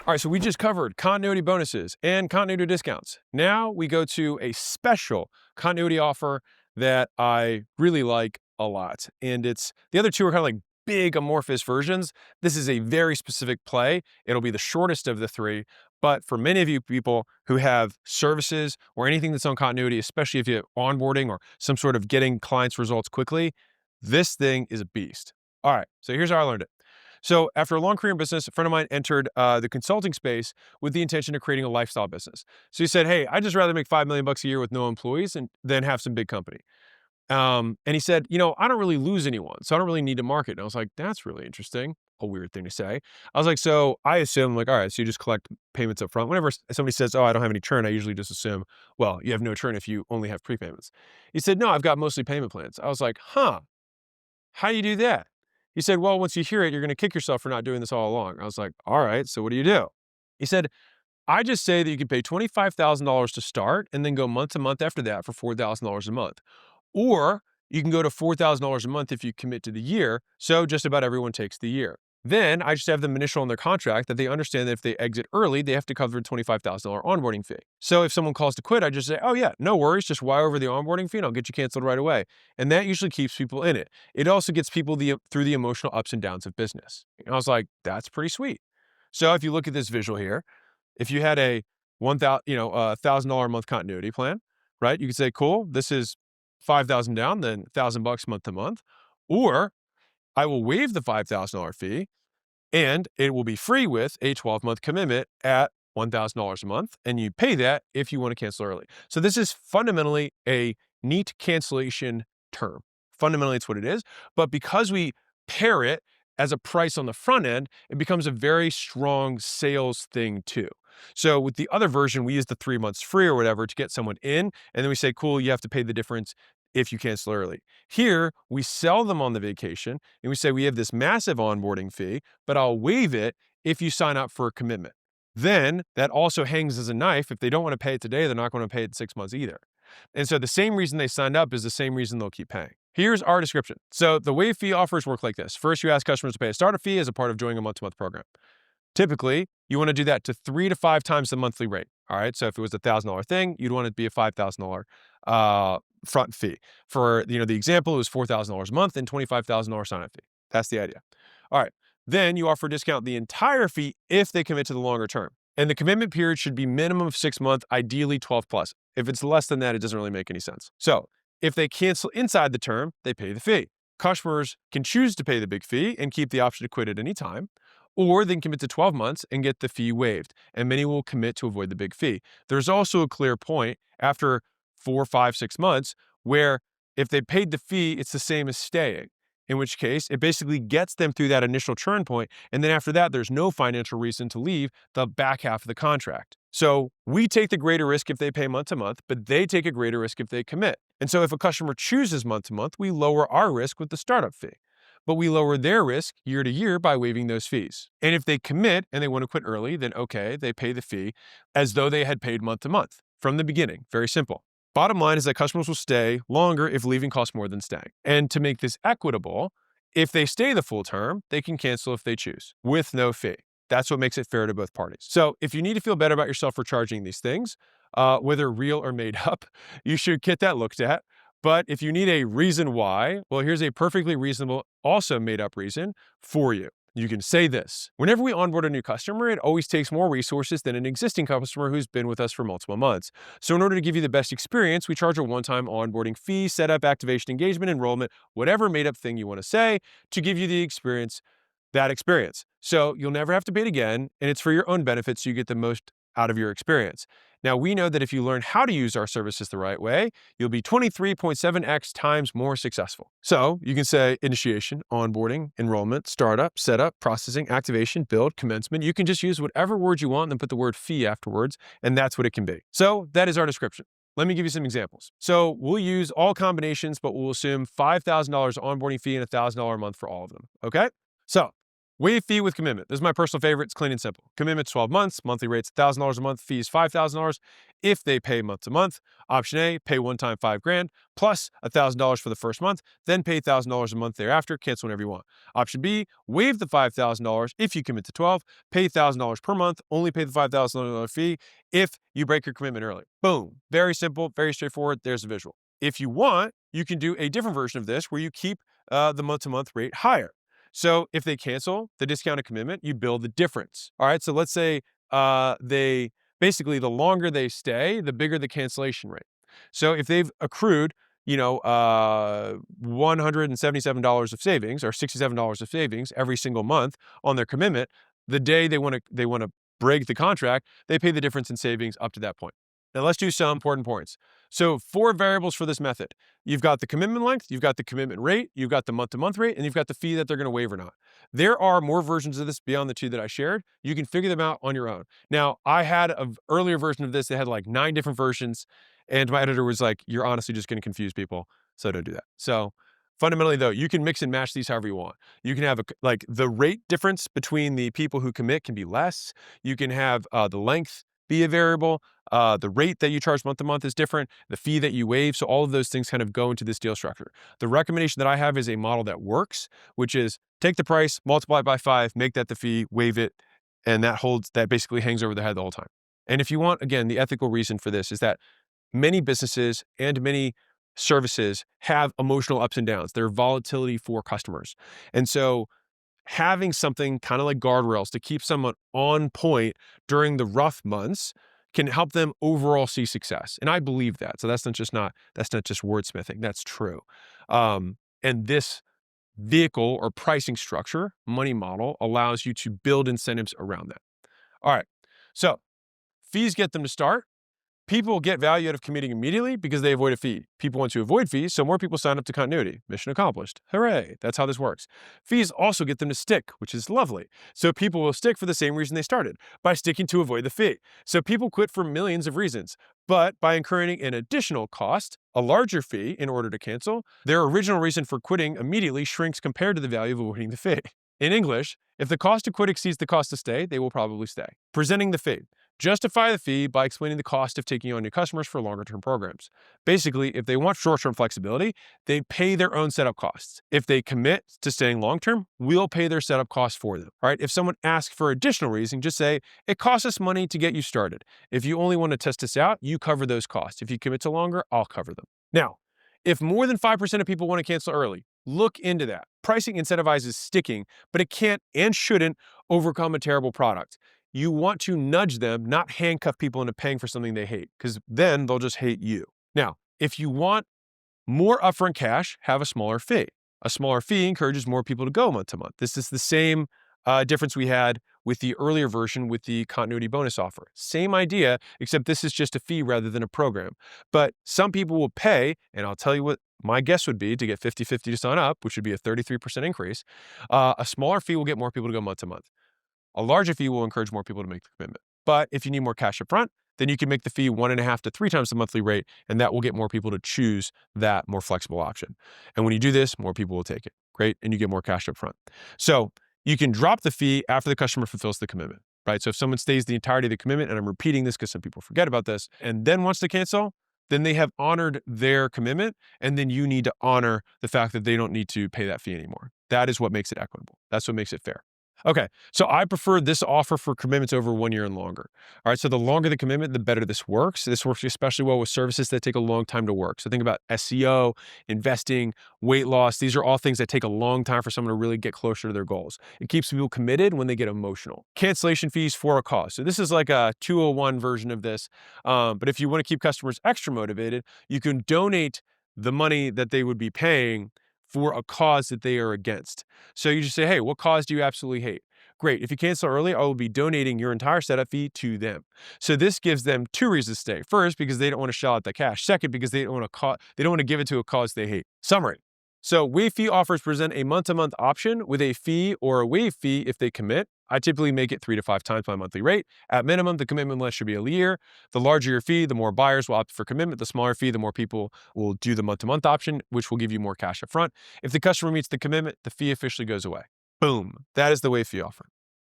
All right, so we just covered continuity bonuses and continuity discounts. Now we go to a special continuity offer that I really like a lot. And the other two are kind of like big amorphous versions. This is a very specific play. It'll be the shortest of the three. But for many of you people who have services or anything that's on continuity, especially if you're onboarding or some sort of getting clients results quickly, this thing is a beast. All right, so here's how I learned it. So after a long career in business, a friend of mine entered the consulting space with the intention of creating a lifestyle business. So he said, "Hey, I'd just rather make $5 million a year with no employees and then have some big company." And he said, "I don't really lose anyone, so I don't really need to market." And I was like, "That's really interesting." A weird thing to say. I was like, "So I assume like, all right, so you just collect payments up front." Whenever somebody says, "Oh, I don't have any churn," I usually just assume, well, you have no churn if you only have prepayments. He said, "No, I've got mostly payment plans." I was like, "Huh, how do you do that?" He said, "Well, once you hear it, you're going to kick yourself for not doing this all along." I was like, "All right, so what do you do?" He said, "I just say that you can pay $25,000 to start and then go month to month after that for $4,000 a month. Or you can go to $4,000 a month if you commit to the year. So just about everyone takes the year. Then I just have them initial in their contract that they understand that if they exit early, they have to cover a $25,000 onboarding fee. So if someone calls to quit, I just say, oh yeah, no worries, just wire over the onboarding fee and I'll get you canceled right away. And that usually keeps people in it. It also gets people through the emotional ups and downs of business." And I was like, that's pretty sweet. So if you look at this visual here, if you had a $1,000 a month continuity plan, right? You could say, cool, this is 5,000 down, then $1,000 month to month, or I will waive the $5,000 fee and it will be free with a 12-month commitment at $1,000 a month. And you pay that if you want to cancel early. So this is fundamentally a neat cancellation term. Fundamentally, it's what it is. But because we pair it as a price on the front end, it becomes a very strong sales thing too. So with the other version, we use the 3 months free or whatever to get someone in. And then we say, cool, you have to pay the difference if you cancel early. Here, we sell them on the vacation and we say, we have this massive onboarding fee, but I'll waive it if you sign up for a commitment. Then that also hangs as a knife. If they don't want to pay it today, they're not going to pay it in 6 months either. And so the same reason they signed up is the same reason they'll keep paying. Here's our description. So the waived fee offers work like this. First, you ask customers to pay a startup fee as a part of joining a month-to-month program. Typically, you want to do that to 3 to 5 times the monthly rate. All right. So if it was a $1,000 thing, you'd want it to be a $5,000 front fee. For the example, it was $4,000 a month and $25,000 sign-up fee. That's the idea. All right. Then you offer discount the entire fee if they commit to the longer term. And the commitment period should be minimum of 6 months, ideally 12 plus. If it's less than that, it doesn't really make any sense. So if they cancel inside the term, they pay the fee. Customers can choose to pay the big fee and keep the option to quit at any time, or they can commit to 12 months and get the fee waived. And many will commit to avoid the big fee. There's also a clear point after 4, 5, 6 months where if they paid the fee, it's the same as staying, in which case it basically gets them through that initial churn point. And then after that, there's no financial reason to leave the back half of the contract. So we take the greater risk if they pay month to month, but they take a greater risk if they commit. And so if a customer chooses month to month, we lower our risk with the startup fee, but we lower their risk year to year by waiving those fees. And if they commit and they want to quit early, then okay, they pay the fee as though they had paid month to month from the beginning. Very simple. Bottom line is that customers will stay longer if leaving costs more than staying. And to make this equitable, if they stay the full term, they can cancel if they choose with no fee. That's what makes it fair to both parties. So if you need to feel better about yourself for charging these things, whether real or made up, you should get that looked at. But if you need a reason why, well, here's a perfectly reasonable, also made up reason for you. You can say this: whenever we onboard a new customer, it always takes more resources than an existing customer who's been with us for multiple months. So in order to give you the best experience, we charge a one-time onboarding fee, setup, activation, engagement, enrollment, whatever made up thing you want to say to give you the experience, that experience. So you'll never have to pay it again, and it's for your own benefit so you get the most out of your experience. Now, we know that if you learn how to use our services the right way, you'll be 23.7x times more successful. So you can say initiation, onboarding, enrollment, startup, setup, processing, activation, build, commencement. You can just use whatever word you want and then put the word fee afterwards, and that's what it can be. So that is our description. Let me give you some examples. So we'll use all combinations, but we'll assume $5,000 onboarding fee and $1,000 a month for all of them. Okay? So Waived fee with commitment. This is my personal favorite. It's clean and simple. Commitment's 12 months. Monthly rate's $1,000 a month. Fees $5,000 if they pay month to month. Option A, pay one time $5,000 plus $1,000 for the first month, then pay $1,000 a month thereafter. Cancel whenever you want. Option B, waive the $5,000 if you commit to 12. Pay $1,000 per month. Only pay the $5,000 fee if you break your commitment early. Boom. Very simple. Very straightforward. There's the visual. If you want, you can do a different version of this where you keep the month-to-month rate higher. So if they cancel the discounted commitment, you bill the difference. All right. So let's say they basically, the longer they stay, the bigger the cancellation rate. So if they've accrued, $177 of savings or $67 of savings every single month on their commitment, the day they want to break the contract, they pay the difference in savings up to that point. Now let's do some important points. So 4 variables for this method. You've got the commitment length, you've got the commitment rate, you've got the month-to-month rate, and you've got the fee that they're going to waive or not. There are more versions of this beyond the 2 that I shared. You can figure them out on your own. Now, I had an earlier version of this that had like 9 different versions, and my editor was like, you're honestly just going to confuse people, so don't do that. So fundamentally, though, you can mix and match these however you want. You can have the rate difference between the people who commit can be less. You can have the length be a variable. The rate that you charge month to month is different. The fee that you waive. So all of those things kind of go into this deal structure. The recommendation that I have is a model that works, which is take the price, multiply it by 5, make that the fee, waive it, and that basically hangs over their head the whole time. And if you want, again, the ethical reason for this is that many businesses and many services have emotional ups and downs. They're volatility for customers. And so having something kind of like guardrails to keep someone on point during the rough months can help them overall see success. And I believe that. So that's not just wordsmithing. That's true. And this vehicle or pricing structure, money model, allows you to build incentives around that. All right. So fees get them to start. People get value out of committing immediately because they avoid a fee. People want to avoid fees, so more people sign up to continuity. Mission accomplished. Hooray. That's how this works. Fees also get them to stick, which is lovely. So people will stick for the same reason they started, by sticking to avoid the fee. So people quit for millions of reasons, but by incurring an additional cost, a larger fee in order to cancel, their original reason for quitting immediately shrinks compared to the value of avoiding the fee. In English, if the cost to quit exceeds the cost to stay, they will probably stay. Presenting the fee. Justify the fee by explaining the cost of taking on new customers for longer-term programs. Basically, if they want short-term flexibility, they pay their own setup costs. If they commit to staying long-term, we'll pay their setup costs for them. All right? If someone asks for additional reason, just say, it costs us money to get you started. If you only want to test this out, you cover those costs. If you commit to longer, I'll cover them. Now, if more than 5% of people want to cancel early, look into that. Pricing incentivizes sticking, but it can't and shouldn't overcome a terrible product. You want to nudge them, not handcuff people into paying for something they hate, because then they'll just hate you. Now, if you want more upfront cash, have a smaller fee. A smaller fee encourages more people to go month to month. This is the same difference we had with the earlier version with the continuity bonus offer. Same idea, except this is just a fee rather than a program. But some people will pay, and I'll tell you what my guess would be to get 50-50 to sign up, which would be a 33% increase. A smaller fee will get more people to go month to month. A larger fee will encourage more people to make the commitment. But if you need more cash up front, then you can make the fee 1.5 to 3 times the monthly rate, and that will get more people to choose that more flexible option. And when you do this, more people will take it. Great, and you get more cash up front. So you can drop the fee after the customer fulfills the commitment, right? So if someone stays the entirety of the commitment, and I'm repeating this because some people forget about this, and then wants to cancel, then they have honored their commitment, and then you need to honor the fact that they don't need to pay that fee anymore. That is what makes it equitable. That's what makes it fair. Okay, so I prefer this offer for commitments over 1 year and longer. All right, so the longer the commitment, the better this works. This works especially well with services that take a long time to work. So think about SEO, investing, weight loss. These are all things that take a long time for someone to really get closer to their goals. It keeps people committed when they get emotional. Cancellation fees for a cause. So this is like a 201 version of this. But if you want to keep customers extra motivated, you can donate the money that they would be paying for a cause that they are against. So you just say, hey, what cause do you absolutely hate? Great. If you cancel early, I will be donating your entire setup fee to them. So this gives them 2 reasons to stay. First, because they don't want to shell out the cash. Second, because they don't want to give it to a cause they hate. Summary. So waived fee offers present a month-to-month option with a fee or a waived fee if they commit. I typically make it 3 to 5 times my monthly rate. At minimum, the commitment length should be a year. The larger your fee, the more buyers will opt for commitment. The smaller fee, the more people will do the month-to-month option, which will give you more cash up front. If the customer meets the commitment, the fee officially goes away. Boom. That is the Waived Fee offer.